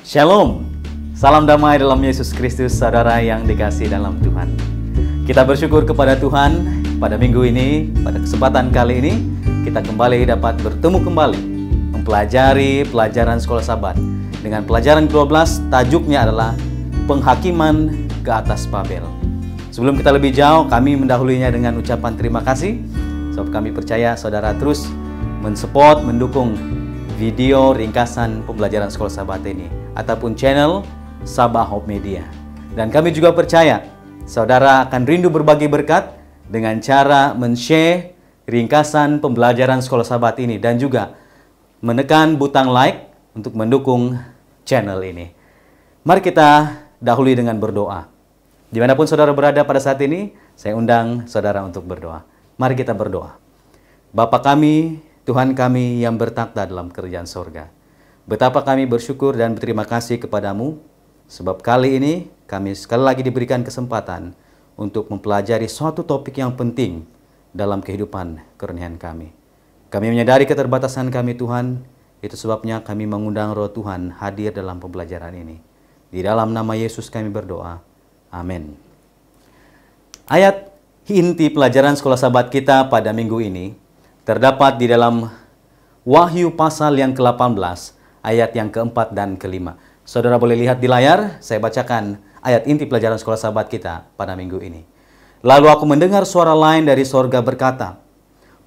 Shalom, salam damai dalam Yesus Kristus, saudara yang dikasihi dalam Tuhan. Kita bersyukur kepada Tuhan pada minggu ini, pada kesempatan kali ini, kita kembali dapat bertemu kembali, mempelajari pelajaran Sekolah Sabat. Dengan pelajaran 12, tajuknya adalah Penghakiman ke atas Babel. Sebelum kita lebih jauh, kami mendahulunya dengan ucapan terima kasih, sebab kami percaya saudara terus mensupport, mendukung video ringkasan pembelajaran Sekolah Sabat ini ataupun channel Sabah Hope Media. Dan kami juga percaya saudara akan rindu berbagi berkat dengan cara men-share ringkasan pembelajaran Sekolah Sabat ini dan juga menekan butang like untuk mendukung channel ini. Mari kita dahului dengan berdoa. Dimanapun saudara berada pada saat ini, saya undang saudara untuk berdoa. Mari kita berdoa. Bapa kami, Tuhan kami yang bertakhta dalam kerajaan sorga, betapa kami bersyukur dan berterima kasih kepadamu, sebab kali ini kami sekali lagi diberikan kesempatan untuk mempelajari suatu topik yang penting dalam kehidupan kerenihan kami. Kami menyadari keterbatasan kami Tuhan, itu sebabnya kami mengundang Roh Tuhan hadir dalam pembelajaran ini. Di dalam nama Yesus kami berdoa. Amin. Ayat inti pelajaran Sekolah Sabat kita pada minggu ini terdapat di dalam Wahyu pasal yang ke-18, ayat yang keempat dan kelima. Saudara boleh lihat di layar, saya bacakan ayat inti pelajaran Sekolah Sabat kita pada minggu ini. Lalu aku mendengar suara lain dari sorga berkata,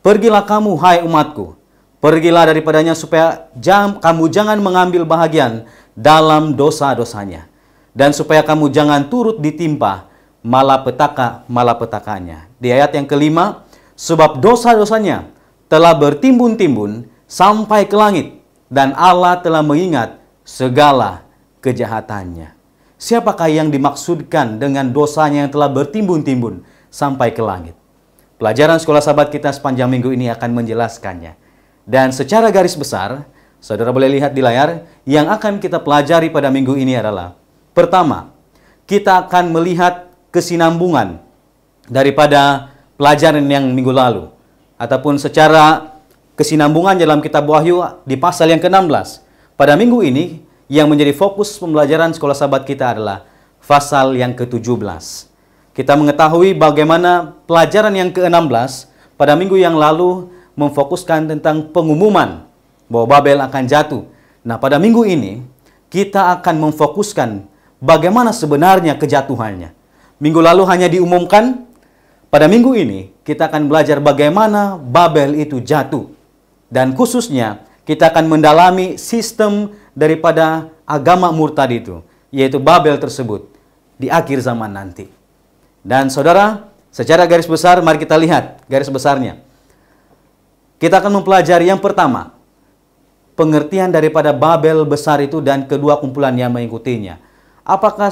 "Pergilah kamu, hai umatku, pergilah daripadanya supaya kamu jangan mengambil bahagian dalam dosa-dosanya, dan supaya kamu jangan turut ditimpa malapetaka-malapetakanya." Di ayat yang kelima, sebab dosa-dosanya telah bertimbun-timbun sampai ke langit, dan Allah telah mengingat segala kejahatannya. Siapakah yang dimaksudkan dengan dosanya yang telah bertimbun-timbun sampai ke langit? Pelajaran Sekolah Sabat kita sepanjang minggu ini akan menjelaskannya. Dan secara garis besar, saudara boleh lihat di layar, yang akan kita pelajari pada minggu ini adalah, pertama, kita akan melihat kesinambungan daripada pelajaran yang minggu lalu, ataupun secara kesinambungan dalam kitab Wahyu di pasal yang ke-16. Pada minggu ini, yang menjadi fokus pembelajaran Sekolah Sabat kita adalah pasal yang ke-17. Kita mengetahui bagaimana pelajaran yang ke-16 pada minggu yang lalu memfokuskan tentang pengumuman bahwa Babel akan jatuh. Nah, pada minggu ini, kita akan memfokuskan bagaimana sebenarnya kejatuhannya. Minggu lalu hanya diumumkan. Pada minggu ini, kita akan belajar bagaimana Babel itu jatuh. Dan khususnya, kita akan mendalami sistem daripada agama murtad itu, yaitu Babel tersebut, di akhir zaman nanti. Dan saudara, secara garis besar, mari kita lihat garis besarnya. Kita akan mempelajari yang pertama, pengertian daripada Babel besar itu dan kedua kumpulan yang mengikutinya. Apakah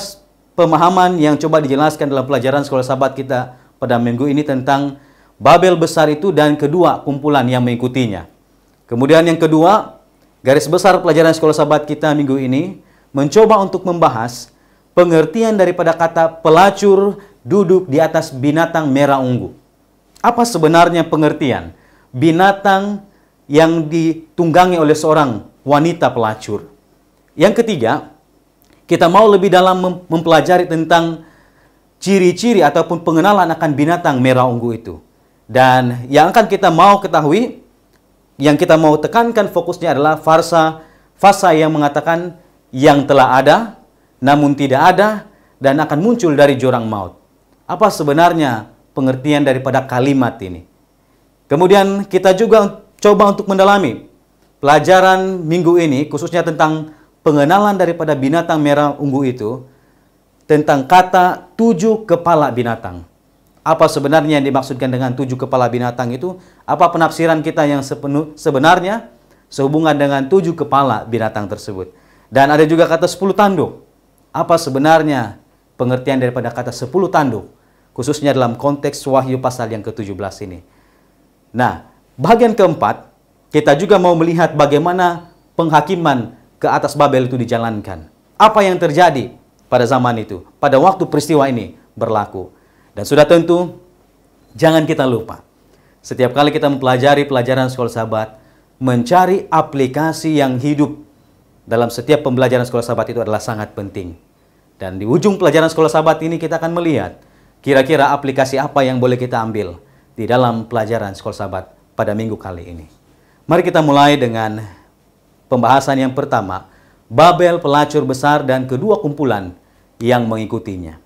pemahaman yang coba dijelaskan dalam pelajaran Sekolah Sabat kita pada minggu ini tentang Babel besar itu dan kedua kumpulan yang mengikutinya? Kemudian yang kedua, garis besar pelajaran Sekolah Sabat kita minggu ini mencoba untuk membahas pengertian daripada kata pelacur duduk di atas binatang merah ungu. Apa sebenarnya pengertian binatang yang ditunggangi oleh seorang wanita pelacur? Yang ketiga, kita mau lebih dalam mempelajari tentang ciri-ciri ataupun pengenalan akan binatang merah ungu itu. Dan yang akan kita mau ketahui, yang kita mau tekankan fokusnya adalah fasa yang mengatakan yang telah ada, namun tidak ada, dan akan muncul dari jurang maut. Apa sebenarnya pengertian daripada kalimat ini? Kemudian kita juga coba untuk mendalami pelajaran minggu ini, khususnya tentang pengenalan daripada binatang merah ungu itu, tentang kata 7 kepala binatang. Apa sebenarnya yang dimaksudkan dengan 7 kepala binatang itu? Apa penafsiran kita yang sebenarnya sehubungan dengan 7 kepala binatang tersebut? Dan ada juga kata 10 tanduk. Apa sebenarnya pengertian daripada kata 10 tanduk? Khususnya dalam konteks Wahyu pasal yang ke-17 ini. Nah, bagian keempat, kita juga mau melihat bagaimana penghakiman ke atas Babel itu dijalankan. Apa yang terjadi pada zaman itu, pada waktu peristiwa ini berlaku. Dan sudah tentu, jangan kita lupa, setiap kali kita mempelajari pelajaran Sekolah Sabat, mencari aplikasi yang hidup dalam setiap pembelajaran sekolah sahabat itu adalah sangat penting. Dan di ujung pelajaran sekolah sahabat ini kita akan melihat kira-kira aplikasi apa yang boleh kita ambil di dalam pelajaran sekolah sahabat pada minggu kali ini. Mari kita mulai dengan pembahasan yang pertama, Babel pelacur besar dan kedua kumpulan yang mengikutinya.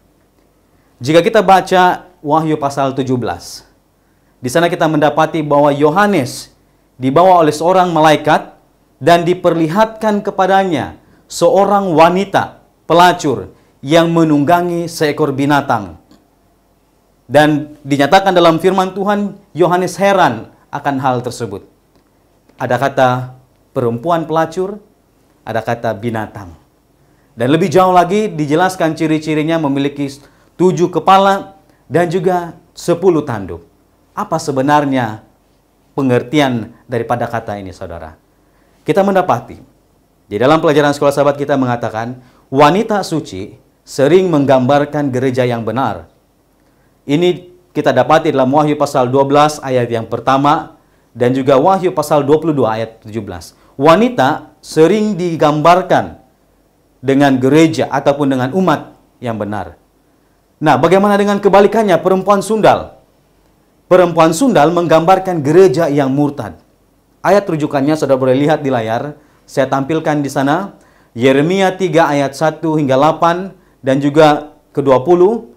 Jika kita baca Wahyu pasal 17, di sana kita mendapati bahwa Yohanes dibawa oleh seorang malaikat dan diperlihatkan kepadanya seorang wanita pelacur yang menunggangi seekor binatang. Dan dinyatakan dalam firman Tuhan, Yohanes heran akan hal tersebut. Ada kata perempuan pelacur, ada kata binatang. Dan lebih jauh lagi dijelaskan ciri-cirinya memiliki 7 kepala dan juga 10 tanduk. Apa sebenarnya pengertian daripada kata ini, saudara? Kita mendapati di dalam pelajaran sekolah sahabat kita mengatakan wanita suci sering menggambarkan gereja yang benar. Ini kita dapati dalam Wahyu pasal 12 ayat yang pertama dan juga Wahyu pasal 22 ayat 17. Wanita sering digambarkan dengan gereja ataupun dengan umat yang benar. Nah, bagaimana dengan kebalikannya, perempuan sundal? Perempuan sundal menggambarkan gereja yang murtad. Ayat rujukannya saudara boleh lihat di layar. Saya tampilkan di sana. Yeremia 3 ayat 1 hingga 8 dan juga ke-20.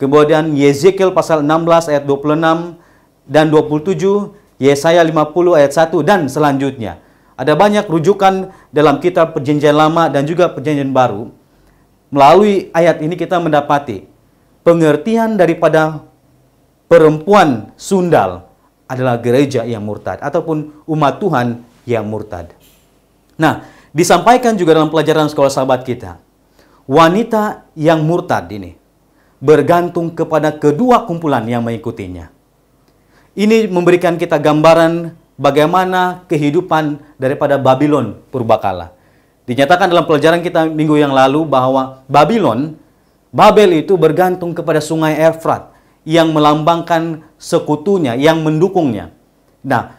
Kemudian Yeskiel pasal 16 ayat 26 dan 27. Yesaya 50 ayat 1 dan selanjutnya. Ada banyak rujukan dalam kitab Perjanjian Lama dan juga Perjanjian Baru. Melalui ayat ini kita mendapati pengertian daripada perempuan sundal adalah gereja yang murtad ataupun umat Tuhan yang murtad. Nah, disampaikan juga dalam pelajaran sekolah sahabat kita, wanita yang murtad ini bergantung kepada kedua kumpulan yang mengikutinya. Ini memberikan kita gambaran bagaimana kehidupan daripada Babylon purbakala. Dinyatakan dalam pelajaran kita minggu yang lalu bahwa Babel itu bergantung kepada sungai Efrat yang melambangkan sekutunya, yang mendukungnya. Nah,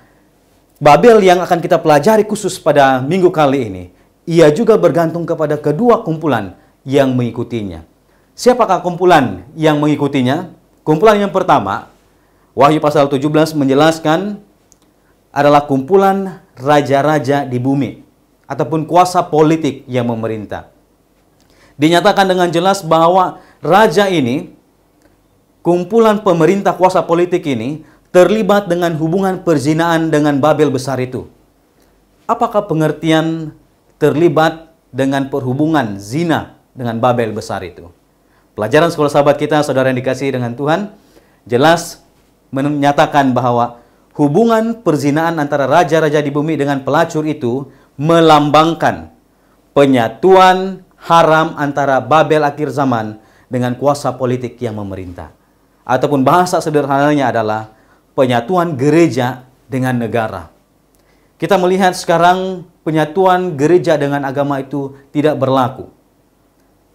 Babel yang akan kita pelajari khusus pada minggu kali ini, ia juga bergantung kepada kedua kumpulan yang mengikutinya. Siapakah kumpulan yang mengikutinya? Kumpulan yang pertama, Wahyu pasal 17 menjelaskan adalah kumpulan raja-raja di bumi ataupun kuasa politik yang memerintah. Dinyatakan dengan jelas bahwa raja ini, kumpulan pemerintah kuasa politik ini terlibat dengan hubungan perzinaan dengan Babel besar itu. Apakah pengertian terlibat dengan perhubungan zina dengan Babel besar itu? Pelajaran sekolah sahabat kita, saudara yang dikasihi dengan Tuhan, jelas menyatakan bahwa hubungan perzinaan antara raja-raja di bumi dengan pelacur itu melambangkan penyatuan haram antara Babel akhir zaman dengan kuasa politik yang memerintah. Ataupun bahasa sederhananya adalah penyatuan gereja dengan negara. Kita melihat sekarang penyatuan gereja dengan agama itu tidak berlaku.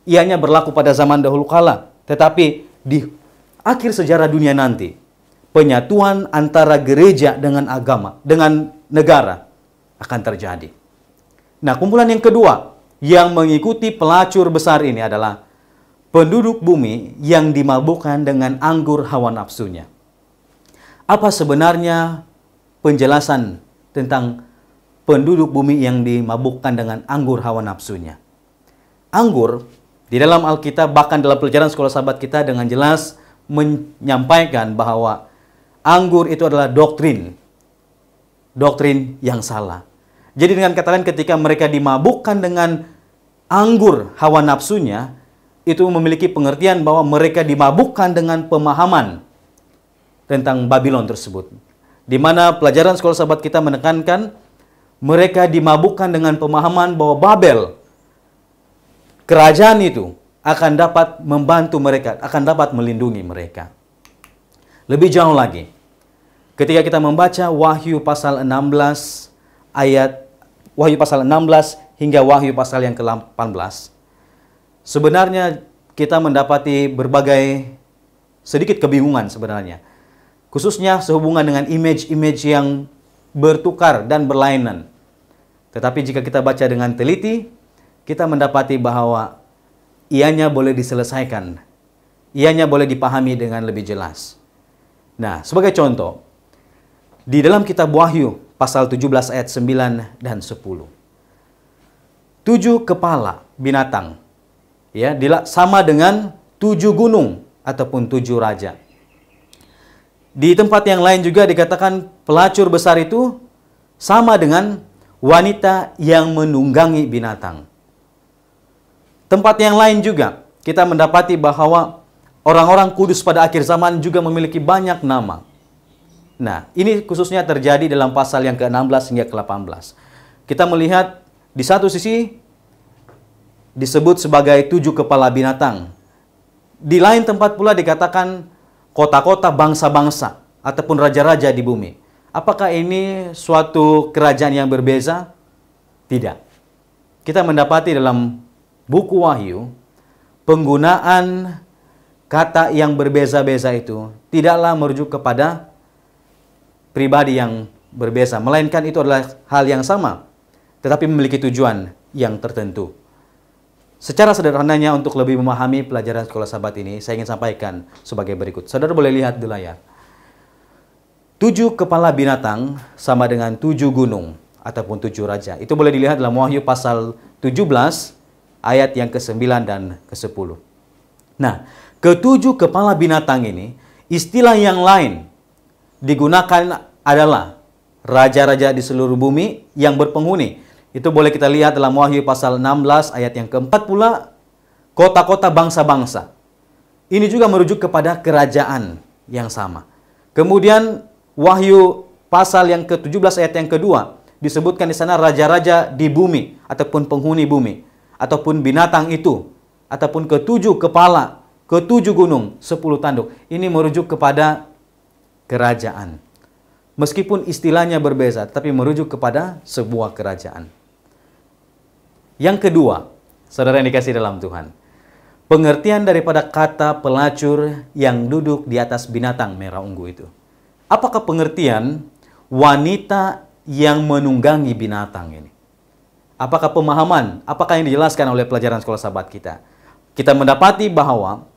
Ianya berlaku pada zaman dahulu kala. Tetapi di akhir sejarah dunia nanti, penyatuan antara gereja dengan agama, dengan negara akan terjadi. Nah, kumpulan yang kedua yang mengikuti pelacur besar ini adalah penduduk bumi yang dimabukkan dengan anggur hawa nafsunya. Apa sebenarnya penjelasan tentang penduduk bumi yang dimabukkan dengan anggur hawa nafsunya? Anggur di dalam Alkitab, bahkan dalam pelajaran sekolah sahabat kita dengan jelas menyampaikan bahwa anggur itu adalah doktrin yang salah. Jadi dengan kata lain, ketika mereka dimabukkan dengan anggur hawa nafsunya, itu memiliki pengertian bahwa mereka dimabukkan dengan pemahaman tentang Babylon tersebut. Di mana pelajaran sekolah sahabat kita menekankan mereka dimabukkan dengan pemahaman bahwa Babel, kerajaan itu akan dapat membantu mereka, akan dapat melindungi mereka. Lebih jauh lagi, ketika kita membaca Wahyu pasal 16 hingga Wahyu pasal yang ke-18, sebenarnya kita mendapati berbagai sedikit kebingungan sebenarnya. Khususnya sehubungan dengan image-image yang bertukar dan berlainan. Tetapi jika kita baca dengan teliti, kita mendapati bahwa ianya boleh diselesaikan. Ianya boleh dipahami dengan lebih jelas. Nah, sebagai contoh, di dalam kitab Wahyu, pasal 17 ayat 9 dan 10. 7 kepala binatang, ya, sama dengan 7 gunung ataupun 7 raja. Di tempat yang lain juga dikatakan pelacur besar itu sama dengan wanita yang menunggangi binatang. Tempat yang lain juga kita mendapati bahwa orang-orang kudus pada akhir zaman juga memiliki banyak nama. Nah, ini khususnya terjadi dalam pasal yang ke-16 hingga ke-18. Kita melihat di satu sisi disebut sebagai 7 kepala binatang. Di lain tempat pula dikatakan kota-kota bangsa-bangsa ataupun raja-raja di bumi. Apakah ini suatu kerajaan yang berbeza? Tidak. Kita mendapati dalam buku Wahyu, penggunaan kata yang berbeza-beza itu tidaklah merujuk kepada pribadi yang berbeza, melainkan itu adalah hal yang sama, tetapi memiliki tujuan yang tertentu. Secara sederhananya untuk lebih memahami pelajaran sekolah sahabat ini, saya ingin sampaikan sebagai berikut. Saudara boleh lihat di layar. 7 kepala binatang sama dengan 7 gunung ataupun 7 raja. Itu boleh dilihat dalam Wahyu pasal 17 ayat yang ke-9 dan ke-10. Nah, ke-7 kepala binatang ini, istilah yang lain digunakan adalah raja-raja di seluruh bumi yang berpenghuni. Itu boleh kita lihat dalam Wahyu pasal 16 ayat yang keempat pula, kota-kota bangsa-bangsa. Ini juga merujuk kepada kerajaan yang sama. Kemudian Wahyu pasal yang ke-17 ayat yang kedua, disebutkan di sana raja-raja di bumi ataupun penghuni bumi ataupun binatang itu ataupun ke-7 kepala, ke-7 gunung, 10 tanduk. Ini merujuk kepada kerajaan. Meskipun istilahnya berbeza, tapi merujuk kepada sebuah kerajaan. Yang kedua, saudara yang dikasih dalam Tuhan, pengertian daripada kata pelacur yang duduk di atas binatang merah ungu itu. Apakah pengertian wanita yang menunggangi binatang ini? Apakah pemahaman? Apakah yang dijelaskan oleh pelajaran sekolah sahabat kita? Kita mendapati bahwa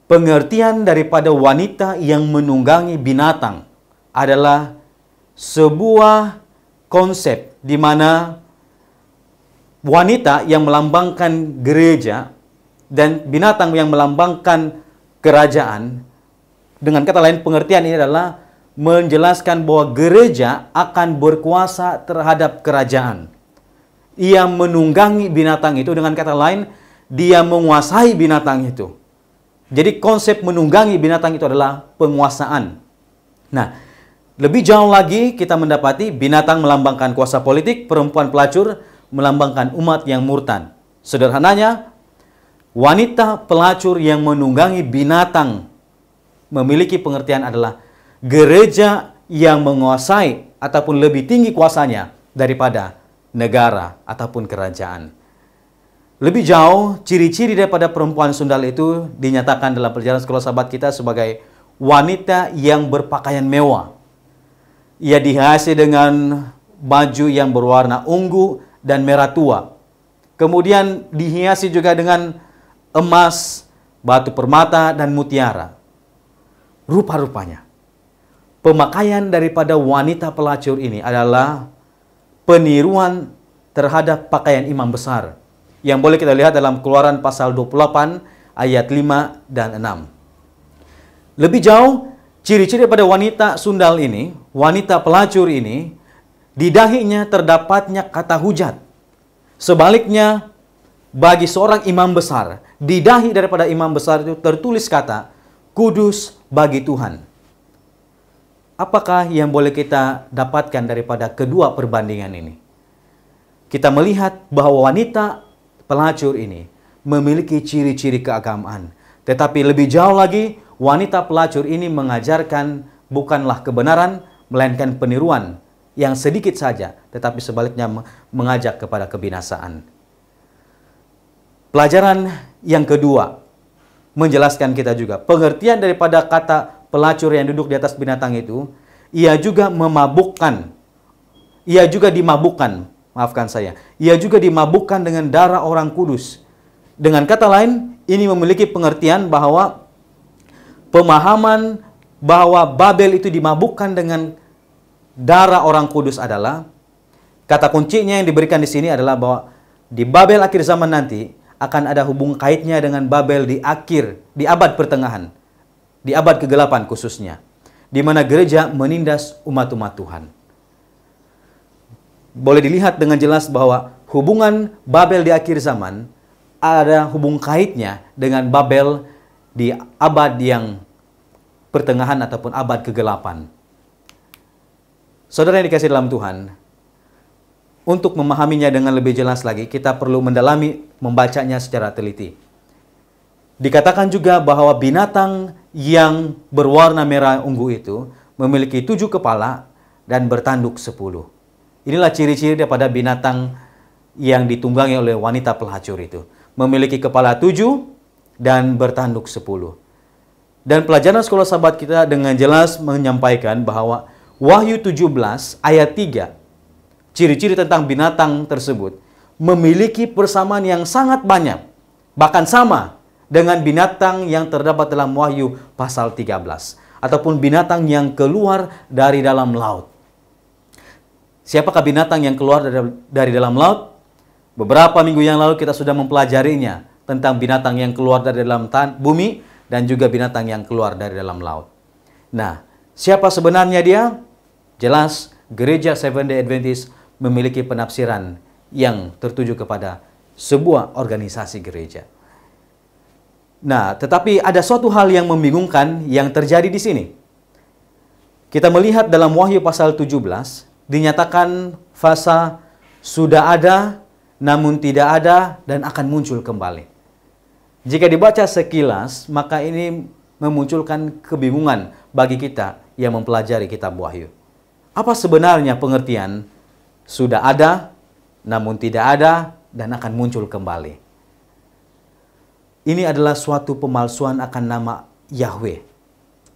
pengertian daripada wanita yang menunggangi binatang adalah sebuah konsep di mana wanita yang melambangkan gereja dan binatang yang melambangkan kerajaan. Dengan kata lain, pengertian ini adalah menjelaskan bahwa gereja akan berkuasa terhadap kerajaan. Ia menunggangi binatang itu, dengan kata lain, dia menguasai binatang itu. Jadi konsep menunggangi binatang itu adalah penguasaan. Nah, lebih jauh lagi kita mendapati binatang melambangkan kuasa politik, perempuan pelacur melambangkan umat yang murtad. Sederhananya, wanita pelacur yang menunggangi binatang memiliki pengertian adalah gereja yang menguasai ataupun lebih tinggi kuasanya daripada negara ataupun kerajaan. Lebih jauh, ciri-ciri daripada perempuan sundal itu dinyatakan dalam perjalanan sekolah sahabat kita sebagai wanita yang berpakaian mewah. Ia dihiasi dengan baju yang berwarna ungu dan merah tua. Kemudian dihiasi juga dengan emas, batu permata, dan mutiara. Rupa-rupanya, pemakaian daripada wanita pelacur ini adalah peniruan terhadap pakaian imam besar yang boleh kita lihat dalam Keluaran pasal 28 ayat 5 dan 6. Lebih jauh, ciri-ciri pada wanita sundal ini, wanita pelacur ini, di dahinya terdapatnya kata hujat. Sebaliknya, bagi seorang imam besar, di dahi daripada imam besar itu tertulis kata, kudus bagi Tuhan. Apakah yang boleh kita dapatkan daripada kedua perbandingan ini? Kita melihat bahwa wanita pelacur ini memiliki ciri-ciri keagamaan. Tetapi lebih jauh lagi, wanita pelacur ini mengajarkan bukanlah kebenaran, melainkan peniruan yang sedikit saja, tetapi sebaliknya mengajak kepada kebinasaan. Pelajaran yang kedua menjelaskan kita juga pengertian daripada kata pelacur yang duduk di atas binatang itu, ia juga memabukkan, ia juga dimabukkan maafkan saya, ia juga dimabukkan dengan darah orang kudus. Dengan kata lain, ini memiliki pengertian bahwa pemahaman bahwa Babel itu dimabukkan dengan darah orang kudus adalah, kata kuncinya yang diberikan di sini adalah bahwa di Babel akhir zaman nanti akan ada hubung kaitnya dengan Babel di abad pertengahan, di abad ke-8 khususnya, di mana gereja menindas umat-umat Tuhan. Boleh dilihat dengan jelas bahwa hubungan Babel di akhir zaman ada hubung kaitnya dengan Babel di abad yang pertengahan ataupun abad ke-8. Saudara yang dikasihi dalam Tuhan, untuk memahaminya dengan lebih jelas lagi, kita perlu mendalami membacanya secara teliti. Dikatakan juga bahwa binatang yang berwarna merah ungu itu memiliki 7 kepala dan bertanduk 10. Inilah ciri-ciri daripada binatang yang ditunggangi oleh wanita pelacur itu. Memiliki kepala 7 dan bertanduk 10. Dan pelajaran sekolah sahabat kita dengan jelas menyampaikan bahwa Wahyu 17 ayat 3, ciri-ciri tentang binatang tersebut memiliki persamaan yang sangat banyak. Bahkan sama dengan binatang yang terdapat dalam Wahyu pasal 13. Ataupun binatang yang keluar dari dalam laut. Siapakah binatang yang keluar dari dalam laut? Beberapa minggu yang lalu kita sudah mempelajarinya tentang binatang yang keluar dari dalam bumi dan juga binatang yang keluar dari dalam laut. Nah, siapa sebenarnya dia? Jelas, gereja Seventh-day Adventist memiliki penafsiran yang tertuju kepada sebuah organisasi gereja. Nah, tetapi ada suatu hal yang membingungkan yang terjadi di sini. Kita melihat dalam Wahyu pasal 17, dinyatakan fasa sudah ada, namun tidak ada, dan akan muncul kembali. Jika dibaca sekilas, maka ini memunculkan kebingungan bagi kita yang mempelajari kitab Wahyu. Apa sebenarnya pengertian sudah ada, namun tidak ada, dan akan muncul kembali? Ini adalah suatu pemalsuan akan nama Yahweh.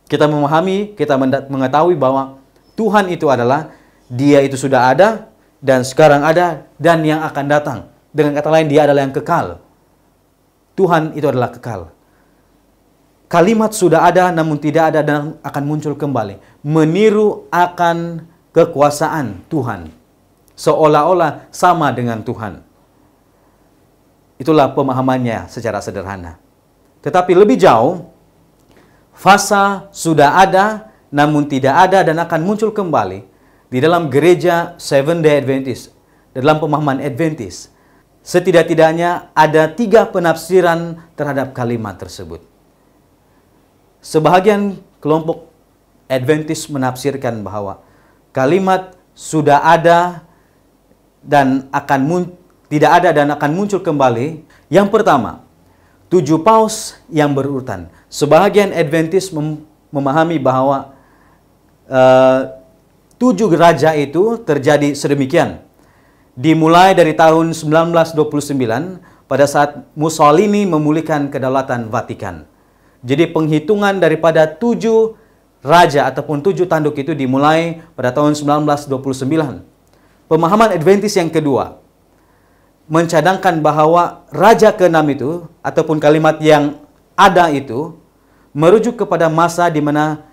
Kita memahami, kita mengetahui bahwa Tuhan itu adalah Dia itu sudah ada, dan sekarang ada, dan yang akan datang. Dengan kata lain, Dia adalah yang kekal. Tuhan itu adalah kekal. Kalimat sudah ada, namun tidak ada, dan akan muncul kembali. Meniru akan kekuasaan Tuhan. Seolah-olah sama dengan Tuhan. Itulah pemahamannya secara sederhana. Tetapi lebih jauh, fasa sudah ada, namun tidak ada, dan akan muncul kembali. Di dalam gereja Seventh-day Adventist, dalam pemahaman Adventist, setidak-tidaknya ada 3 penafsiran terhadap kalimat tersebut. Sebahagian kelompok Adventist menafsirkan bahwa kalimat sudah ada dan tidak ada dan akan muncul kembali. Yang pertama, 7 paus yang berurutan. Sebahagian Adventist memahami bahwa 7 raja itu terjadi sedemikian. Dimulai dari tahun 1929 pada saat Mussolini memulihkan kedaulatan Vatikan. Jadi penghitungan daripada 7 raja ataupun 7 tanduk itu dimulai pada tahun 1929. Pemahaman Adventist yang kedua mencadangkan bahwa raja ke-6 itu ataupun kalimat yang ada itu merujuk kepada masa di mana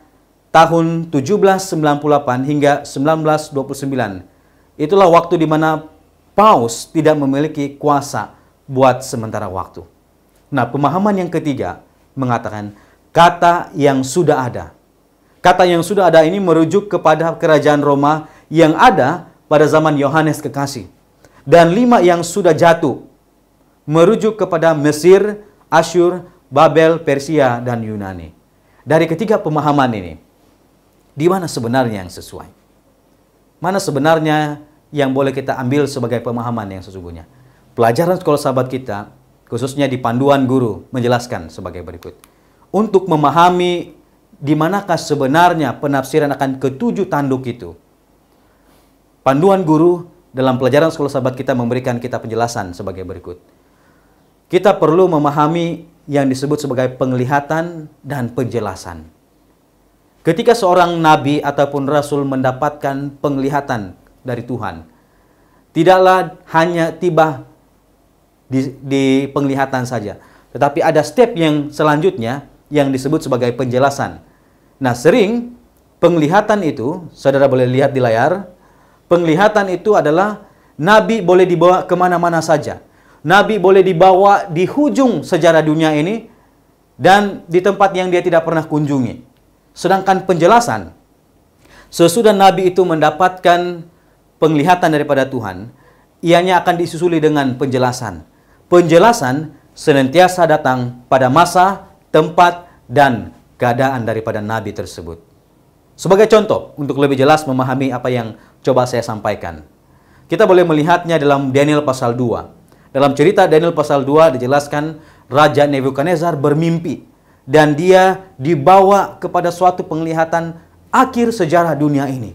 tahun 1798 hingga 1929. Itulah waktu di mana paus tidak memiliki kuasa buat sementara waktu. Nah, pemahaman yang ketiga mengatakan kata yang sudah ada. Kata yang sudah ada ini merujuk kepada kerajaan Roma yang ada pada zaman Yohanes Kekasih. Dan 5 yang sudah jatuh merujuk kepada Mesir, Asyur, Babel, Persia, dan Yunani. Dari ketiga pemahaman ini, di mana sebenarnya yang sesuai? Mana sebenarnya yang boleh kita ambil sebagai pemahaman yang sesungguhnya? Pelajaran sekolah sahabat kita, khususnya di panduan guru, menjelaskan sebagai berikut. Untuk memahami di manakah sebenarnya penafsiran akan ke-7 tanduk itu, panduan guru dalam pelajaran sekolah sahabat kita memberikan kita penjelasan sebagai berikut. Kita perlu memahami yang disebut sebagai penglihatan dan penjelasan. Ketika seorang nabi ataupun rasul mendapatkan penglihatan dari Tuhan, tidaklah hanya tiba di penglihatan saja, tetapi ada step yang selanjutnya yang disebut sebagai penjelasan. Nah, sering penglihatan itu, saudara boleh lihat di layar, penglihatan itu adalah Nabi boleh dibawa kemana-mana saja. Nabi boleh dibawa di hujung sejarah dunia ini dan di tempat yang dia tidak pernah kunjungi. Sedangkan penjelasan, sesudah Nabi itu mendapatkan penglihatan daripada Tuhan, ianya akan disusuli dengan penjelasan. Penjelasan senantiasa datang pada masa, tempat, dan keadaan daripada Nabi tersebut. Sebagai contoh, untuk lebih jelas memahami apa yang coba saya sampaikan, kita boleh melihatnya dalam Daniel pasal 2. Dalam cerita Daniel pasal 2 dijelaskan Raja Nebukadnezar bermimpi dan dia dibawa kepada suatu penglihatan akhir sejarah dunia ini.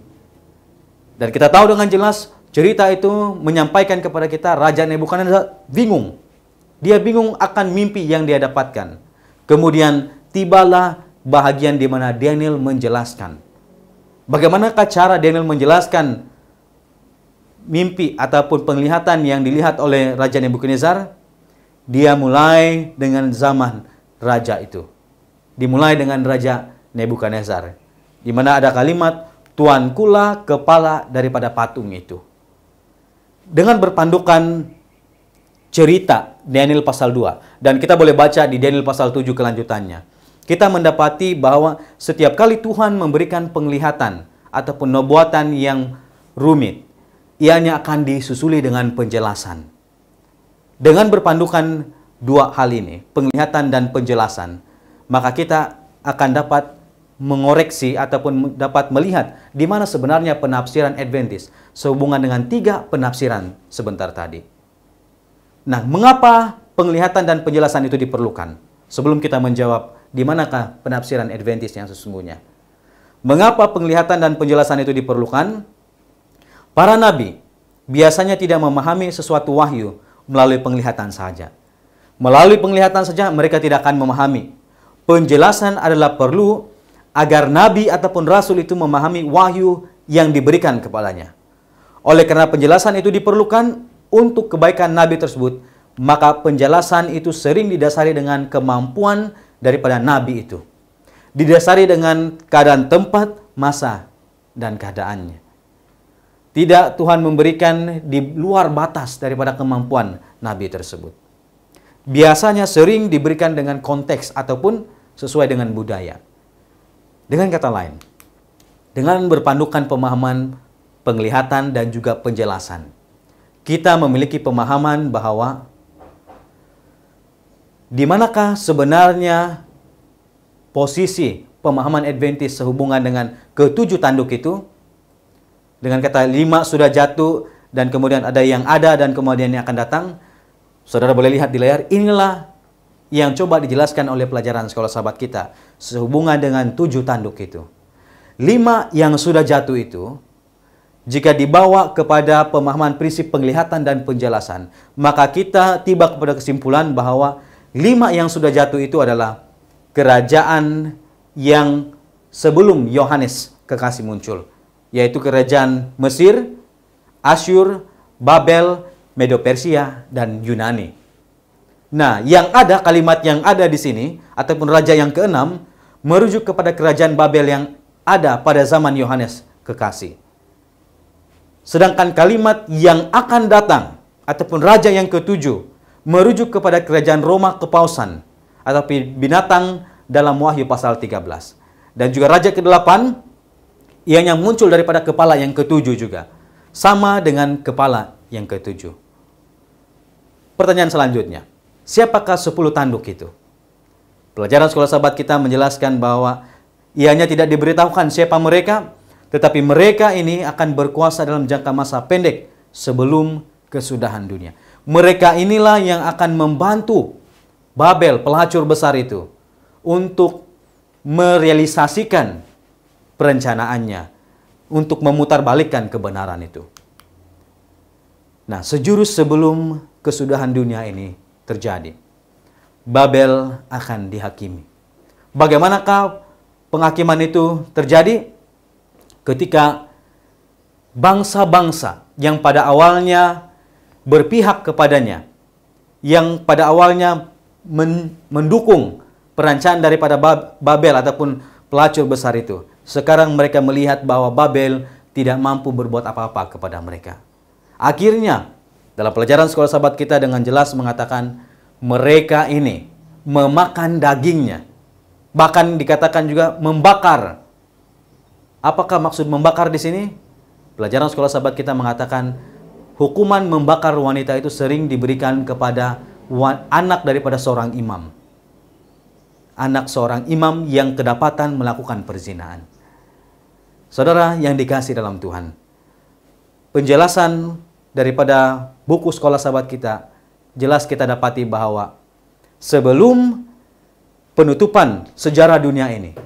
Dan kita tahu dengan jelas cerita itu menyampaikan kepada kita Raja Nebukadnezar bingung. Dia bingung akan mimpi yang dia dapatkan. Kemudian tibalah bahagian di mana Daniel menjelaskan. Bagaimanakah cara Daniel menjelaskan mimpi ataupun penglihatan yang dilihat oleh Raja Nebukadnezar? Dia mulai dengan zaman raja itu. Dimulai dengan Raja Nebukadnezar, di mana ada kalimat, Tuankulah kepala daripada patung itu. Dengan berpandukan cerita Daniel pasal 2, dan kita boleh baca di Daniel pasal 7 kelanjutannya, kita mendapati bahwa setiap kali Tuhan memberikan penglihatan ataupun nubuatan yang rumit, ianya akan disusuli dengan penjelasan. Dengan berpandukan dua hal ini, penglihatan dan penjelasan, maka kita akan dapat mengoreksi ataupun dapat melihat di mana sebenarnya penafsiran Adventist sehubungan dengan tiga penafsiran sebentar tadi. Nah, mengapa penglihatan dan penjelasan itu diperlukan? Sebelum kita menjawab di manakah penafsiran Adventist yang sesungguhnya. Mengapa penglihatan dan penjelasan itu diperlukan? Para nabi biasanya tidak memahami sesuatu wahyu melalui penglihatan saja. Melalui penglihatan saja mereka tidak akan memahami. Penjelasan adalah perlu agar nabi ataupun rasul itu memahami wahyu yang diberikan kepadanya. Oleh karena penjelasan itu diperlukan untuk kebaikan nabi tersebut, maka penjelasan itu sering didasari dengan kemampuan daripada nabi itu. Didasari dengan keadaan tempat, masa, dan keadaannya. Tidak Tuhan memberikan di luar batas daripada kemampuan nabi tersebut. Biasanya sering diberikan dengan konteks ataupun sesuai dengan budaya. Dengan kata lain, dengan berpandukan pemahaman penglihatan dan juga penjelasan, kita memiliki pemahaman bahwa di manakah sebenarnya posisi pemahaman Adventist sehubungan dengan ketujuh tanduk itu. Dengan kata 5 sudah jatuh dan kemudian ada yang ada dan kemudian yang akan datang. Saudara boleh lihat di layar, inilah yang coba dijelaskan oleh pelajaran sekolah sahabat kita sehubungan dengan 7 tanduk itu. 5 yang sudah jatuh itu, jika dibawa kepada pemahaman prinsip penglihatan dan penjelasan, maka kita tiba kepada kesimpulan bahwa 5 yang sudah jatuh itu adalah kerajaan yang sebelum Yohanes Kekasih muncul, yaitu kerajaan Mesir, Asyur, Babel, Medo-Persia, dan Yunani. Nah, yang ada, kalimat yang ada di sini, ataupun raja yang keenam, merujuk kepada kerajaan Babel yang ada pada zaman Yohanes Kekasih. Sedangkan kalimat yang akan datang, ataupun raja yang ketujuh, merujuk kepada kerajaan Roma Kepausan, ataupun binatang dalam Wahyu pasal 13. Dan juga raja ke-8, yang muncul daripada kepala yang ketujuh juga. Sama dengan kepala yang ketujuh. Pertanyaan selanjutnya, siapakah 10 tanduk itu? Pelajaran sekolah sahabat kita menjelaskan bahwa ianya tidak diberitahukan siapa mereka, tetapi mereka ini akan berkuasa dalam jangka masa pendek sebelum kesudahan dunia. Mereka inilah yang akan membantu Babel, pelacur besar itu, untuk merealisasikan perencanaannya, untuk memutarbalikkan kebenaran itu. Nah, sejurus sebelum kesudahan dunia ini terjadi, Babel akan dihakimi. Bagaimanakah penghakiman itu terjadi? Ketika bangsa-bangsa yang pada awalnya berpihak kepadanya, yang pada awalnya mendukung perancangan daripada Babel ataupun pelacur besar itu. Sekarang mereka melihat bahwa Babel tidak mampu berbuat apa-apa kepada mereka. Akhirnya, dalam pelajaran sekolah sahabat kita dengan jelas mengatakan mereka ini memakan dagingnya. Bahkan dikatakan juga membakar. Apakah maksud membakar di sini? Pelajaran sekolah sahabat kita mengatakan hukuman membakar wanita itu sering diberikan kepada anak daripada seorang imam. Anak seorang imam yang kedapatan melakukan perzinahan. Saudara yang dikasihi dalam Tuhan, penjelasan daripada buku sekolah sahabat kita, jelas kita dapati bahwa sebelum penutupan sejarah dunia ini,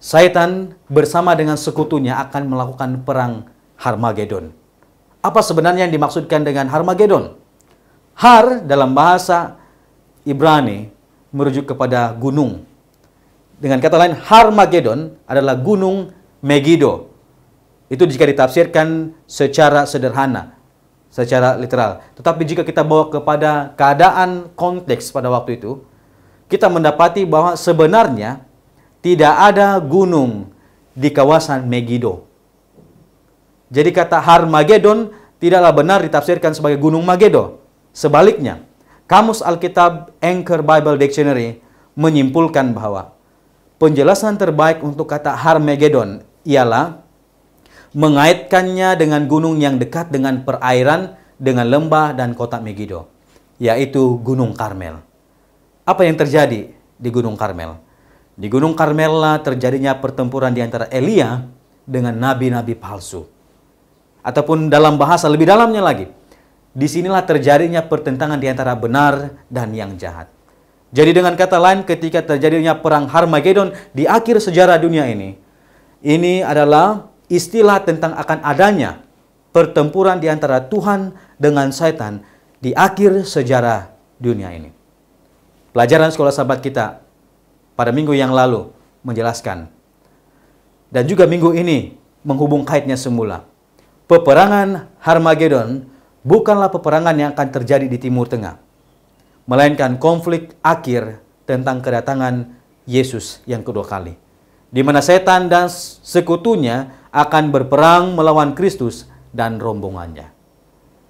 Satan bersama dengan sekutunya akan melakukan perang Harmagedon. Apa sebenarnya yang dimaksudkan dengan Harmagedon? Har dalam bahasa Ibrani merujuk kepada gunung. Dengan kata lain, Harmagedon adalah gunung Megiddo. Itu jika ditafsirkan secara sederhana, secara literal. Tetapi jika kita bawa kepada keadaan konteks pada waktu itu, kita mendapati bahwa sebenarnya tidak ada gunung di kawasan Megiddo. Jadi kata Harmagedon tidaklah benar ditafsirkan sebagai gunung Mageddo. Sebaliknya, Kamus Alkitab Anchor Bible Dictionary menyimpulkan bahwa penjelasan terbaik untuk kata Harmagedon ialah mengaitkannya dengan gunung yang dekat dengan perairan, dengan lembah dan kota Megiddo, yaitu Gunung Karmel. Apa yang terjadi di Gunung Karmel? Di Gunung Karmel lah terjadinya pertempuran di antara Elia dengan nabi-nabi palsu. Ataupun dalam bahasa lebih dalamnya lagi, disinilah terjadinya pertentangan di antara benar dan yang jahat. Jadi dengan kata lain, ketika terjadinya perang Harmagedon di akhir sejarah dunia ini adalah istilah tentang akan adanya pertempuran di antara Tuhan dengan Satan di akhir sejarah dunia ini. Pelajaran sekolah sahabat kita pada minggu yang lalu menjelaskan, dan juga minggu ini menghubung kaitnya semula. Peperangan Harmagedon bukanlah peperangan yang akan terjadi di Timur Tengah, melainkan konflik akhir tentang kedatangan Yesus yang kedua kali, di mana setan dan sekutunya akan berperang melawan Kristus dan rombongannya.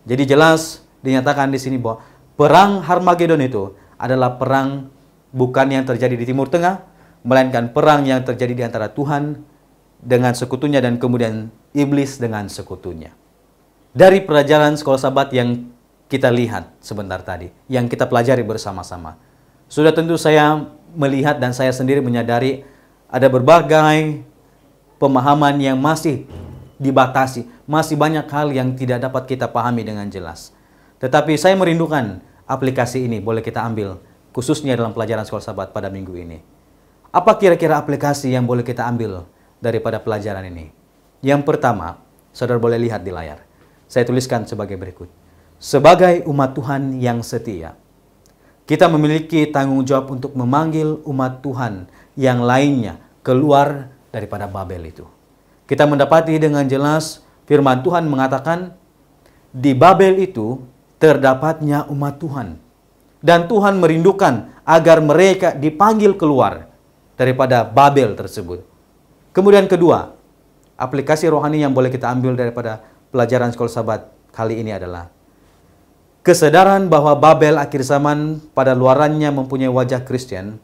Jadi jelas dinyatakan di sini bahwa perang Harmagedon itu adalah perang bukan yang terjadi di Timur Tengah, melainkan perang yang terjadi di antara Tuhan dengan sekutunya dan kemudian iblis dengan sekutunya. Dari pelajaran sekolah sahabat yang kita lihat sebentar tadi, yang kita pelajari bersama-sama, sudah tentu saya melihat dan saya sendiri menyadari ada berbagai pemahaman yang masih dibatasi, masih banyak hal yang tidak dapat kita pahami dengan jelas. Tetapi saya merindukan aplikasi ini boleh kita ambil, khususnya dalam pelajaran sekolah sahabat pada minggu ini. Apa kira-kira aplikasi yang boleh kita ambil daripada pelajaran ini? Yang pertama, saudara boleh lihat di layar. Saya tuliskan sebagai berikut. Sebagai umat Tuhan yang setia, kita memiliki tanggung jawab untuk memanggil umat Tuhan yang lainnya keluar daripada Babel itu. Kita mendapati dengan jelas firman Tuhan mengatakan di Babel itu terdapatnya umat Tuhan. Dan Tuhan merindukan agar mereka dipanggil keluar daripada Babel tersebut. Kemudian kedua, aplikasi rohani yang boleh kita ambil daripada pelajaran sekolah sahabat kali ini adalah kesadaran bahwa Babel akhir zaman pada luarannya mempunyai wajah Kristen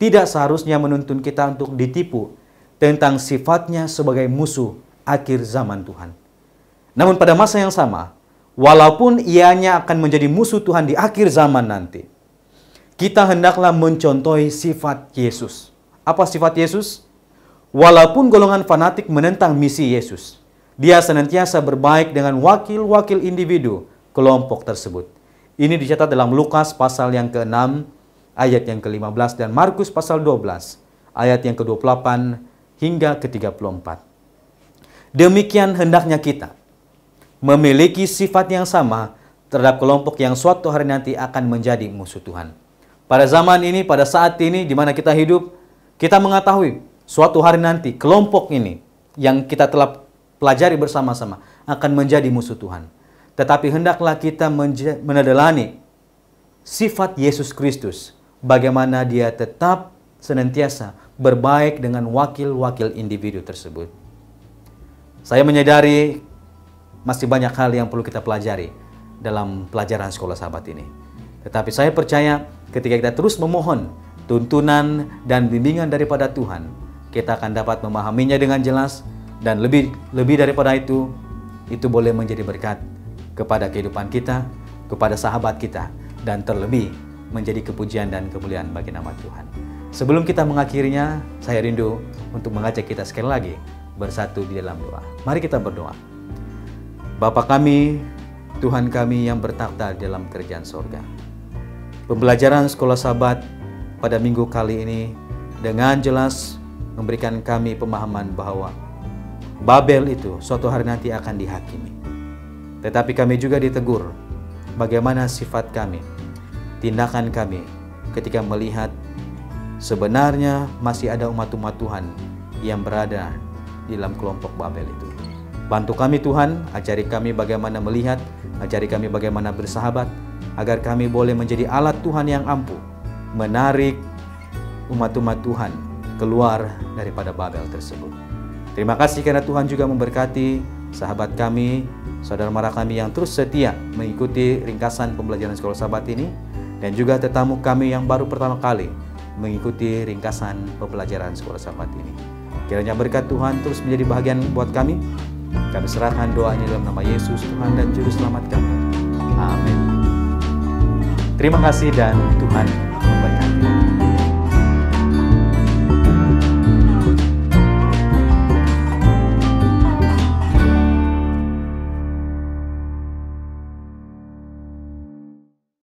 tidak seharusnya menuntun kita untuk ditipu tentang sifatnya sebagai musuh akhir zaman Tuhan. Namun pada masa yang sama, walaupun ianya akan menjadi musuh Tuhan di akhir zaman nanti, kita hendaklah mencontohi sifat Yesus. Apa sifat Yesus? Walaupun golongan fanatik menentang misi Yesus, dia senantiasa berbaik dengan wakil-wakil individu kelompok tersebut. Ini dicatat dalam Lukas pasal yang ke-6 ayat yang ke-15 dan Markus pasal 12 ayat yang ke-28 hingga ke-34. Demikian hendaknya kita memiliki sifat yang sama terhadap kelompok yang suatu hari nanti akan menjadi musuh Tuhan. Pada zaman ini, pada saat ini di mana kita hidup, kita mengetahui suatu hari nanti kelompok ini yang kita telah pelajari bersama-sama akan menjadi musuh Tuhan. Tetapi hendaklah kita meneladani sifat Yesus Kristus, bagaimana Dia tetap senantiasa berbaik dengan wakil-wakil individu tersebut. Saya menyadari masih banyak hal yang perlu kita pelajari dalam pelajaran Sekolah Sahabat ini. Tetapi saya percaya ketika kita terus memohon tuntunan dan bimbingan daripada Tuhan, kita akan dapat memahaminya dengan jelas, dan lebih daripada itu boleh menjadi berkat kepada kehidupan kita, kepada sahabat kita, dan terlebih menjadi kepujian dan kemuliaan bagi nama Tuhan. Sebelum kita mengakhirinya, saya rindu untuk mengajak kita sekali lagi bersatu di dalam doa. Mari kita berdoa. Bapa kami, Tuhan kami yang bertakhta di dalam kerajaan sorga. Pembelajaran Sekolah Sahabat pada minggu kali ini dengan jelas memberikan kami pemahaman bahwa Babel itu suatu hari nanti akan dihakimi. Tetapi kami juga ditegur bagaimana sifat kami, tindakan kami ketika melihat sebenarnya masih ada umat-umat Tuhan yang berada di dalam kelompok Babel itu. Bantu kami Tuhan, ajari kami bagaimana melihat, ajari kami bagaimana bersahabat, agar kami boleh menjadi alat Tuhan yang ampuh, menarik umat-umat Tuhan keluar daripada Babel tersebut. Terima kasih karena Tuhan juga memberkati sahabat kami, saudara mara kami yang terus setia mengikuti ringkasan pembelajaran Sekolah Sahabat ini, dan juga tetamu kami yang baru pertama kali mengikuti ringkasan pembelajaran Sekolah Sahabat ini. Kiranya berkat Tuhan terus menjadi bahagian buat kami. Kami serahkan doanya dalam nama Yesus, Tuhan dan Juru Selamat kami. Amin. Terima kasih dan Tuhan memberkati.